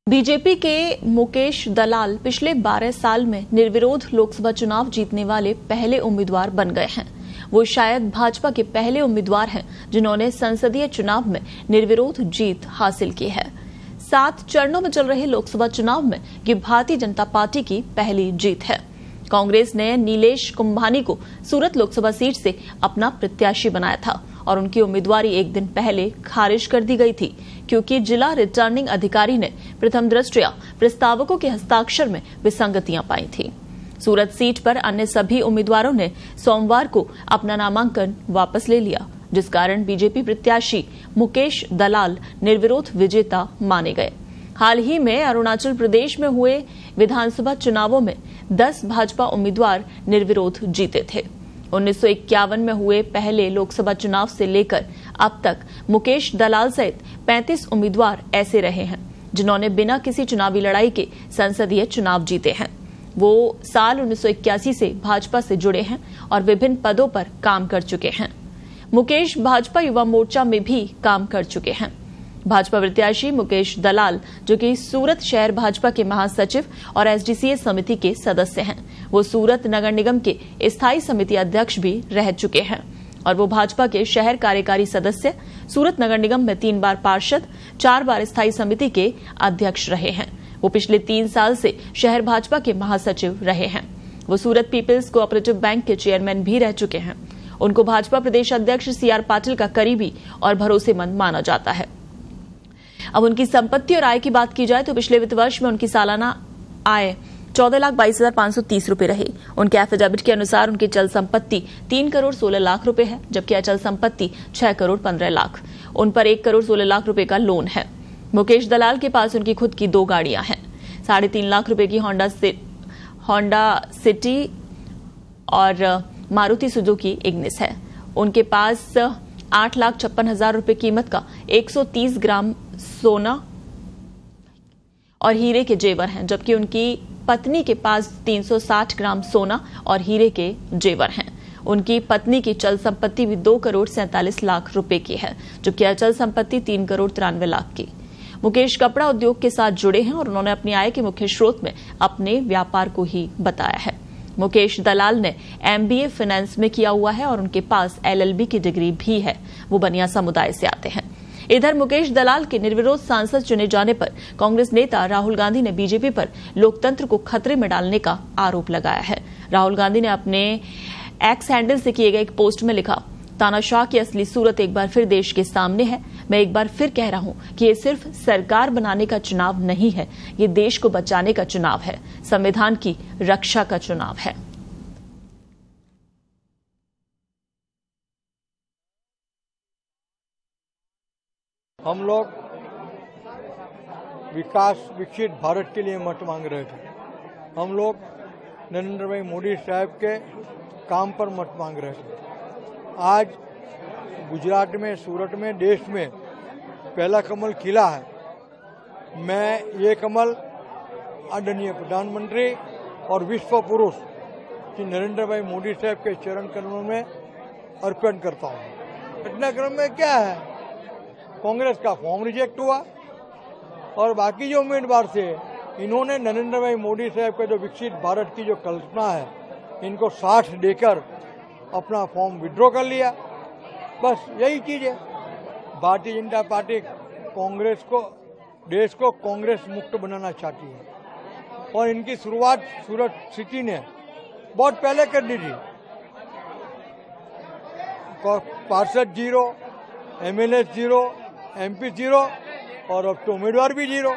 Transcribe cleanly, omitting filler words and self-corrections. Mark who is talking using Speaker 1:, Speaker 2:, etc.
Speaker 1: BJP के मुकेश दलाल पिछले 12 साल में निर्विरोध लोकसभा चुनाव जीतने वाले पहले उम्मीदवार बन गए हैं। वो शायद भाजपा के पहले उम्मीदवार हैं जिन्होंने संसदीय चुनाव में निर्विरोध जीत हासिल की है। 7 चरणों में चल रहे लोकसभा चुनाव में ये भारतीय जनता पार्टी की पहली जीत है। कांग्रेस ने नीलेश कुंभानी को सूरत लोकसभा सीट से अपना प्रत्याशी बनाया था और उनकी उम्मीदवारी एक दिन पहले खारिज कर दी गई थी, क्योंकि जिला रिटर्निंग अधिकारी ने प्रथम दृष्टया प्रस्तावकों के हस्ताक्षर में विसंगतियां पाई थी। सूरत सीट पर अन्य सभी उम्मीदवारों ने सोमवार को अपना नामांकन वापस ले लिया, जिस कारण बीजेपी प्रत्याशी मुकेश दलाल निर्विरोध विजेता माने गए। हाल ही में अरुणाचल प्रदेश में हुए विधानसभा चुनावों में 10 भाजपा उम्मीदवार निर्विरोध जीते थे। 1951 में हुए पहले लोकसभा चुनाव से लेकर अब तक मुकेश दलाल सहित 35 उम्मीदवार ऐसे रहे हैं जिन्होंने बिना किसी चुनावी लड़ाई के संसदीय चुनाव जीते हैं। वो साल 1981 से भाजपा से जुड़े हैं और विभिन्न पदों पर काम कर चुके हैं। मुकेश भाजपा युवा मोर्चा में भी काम कर चुके हैं। भाजपा प्रत्याशी मुकेश दलाल, जो कि सूरत शहर भाजपा के महासचिव और एसडीसीए समिति के सदस्य हैं, वो सूरत नगर निगम के स्थायी समिति अध्यक्ष भी रह चुके हैं और वो भाजपा के शहर कार्यकारी सदस्य, सूरत नगर निगम में 3 बार पार्षद, 4 बार स्थायी समिति के अध्यक्ष रहे हैं। वो पिछले 3 साल से शहर भाजपा के महासचिव रहे हैं। वो सूरत पीपल्स कोऑपरेटिव बैंक के चेयरमैन भी रह चुके हैं। उनको भाजपा प्रदेश अध्यक्ष सीआर पाटिल का करीबी और भरोसेमंद माना जाता है। अब उनकी संपत्ति और आय की बात की जाए तो पिछले वित्त वर्ष में उनकी सालाना आय 14,22,530 रुपए रही। उनके एफिडेविट के अनुसार उनकी चल संपत्ति 3 करोड़ 16 लाख रुपए है, जबकि अचल संपत्ति 6 करोड़ 15 लाख। उन पर 1 करोड़ 16 लाख रुपए का लोन है। मुकेश दलाल के पास उनकी खुद की 2 गाड़ियां हैं। 3.5 लाख रुपए की होंडा सिटी और मारुति सुजुकी इग्निस है। उनके पास 8,56,000 रुपए कीमत का 130 ग्राम सोना और हीरे के जेवर हैं, जबकि उनकी पत्नी के पास 360 ग्राम सोना और हीरे के जेवर हैं। उनकी पत्नी की चल संपत्ति भी 2 करोड़ 47 लाख रुपए की है, जबकि अचल संपत्ति 3 करोड़ 93 लाख की। मुकेश कपड़ा उद्योग के साथ जुड़े हैं और उन्होंने अपनी आय के मुख्य स्रोत में अपने व्यापार को ही बताया है। मुकेश दलाल ने MBA फाइनेंस में किया हुआ है और उनके पास LLB की डिग्री भी है। वो बनिया समुदाय से आते हैं। इधर मुकेश दलाल के निर्विरोध सांसद चुने जाने पर कांग्रेस नेता राहुल गांधी ने बीजेपी पर लोकतंत्र को खतरे में डालने का आरोप लगाया है। राहुल गांधी ने अपने एक्स हैंडल से किए गए एक पोस्ट में लिखा, तानाशाह की असली सूरत एक बार फिर देश के सामने है। मैं एक बार फिर कह रहा हूं कि ये सिर्फ सरकार बनाने का चुनाव नहीं है, ये देश को बचाने का चुनाव है, संविधान की रक्षा का चुनाव है।
Speaker 2: हम लोग विकसित भारत के लिए मत मांग रहे थे। हम लोग नरेंद्र भाई मोदी साहब के काम पर मत मांग रहे थे। आज गुजरात में, सूरत में, देश में पहला कमल खिला है। मैं ये कमल आदरणीय प्रधानमंत्री और विश्व पुरुष श्री नरेंद्र भाई मोदी साहब के चरण कमलों में अर्पण करता हूँ। घटनाक्रम में क्या है, कांग्रेस का फॉर्म रिजेक्ट हुआ और बाकी जो उम्मीदवार थे, इन्होंने नरेंद्र भाई मोदी साहब का जो विकसित भारत की जो कल्पना है, इनको साथ देकर अपना फॉर्म विड्रॉ कर लिया। बस यही चीज है। भारतीय जनता पार्टी कांग्रेस को, देश को कांग्रेस मुक्त बनाना चाहती है और इनकी शुरुआत सूरत सिटी ने बहुत पहले कर दी थी। पार्षद 0, MLA 0, MP 0 और अब तो उम्मीदवार भी 0।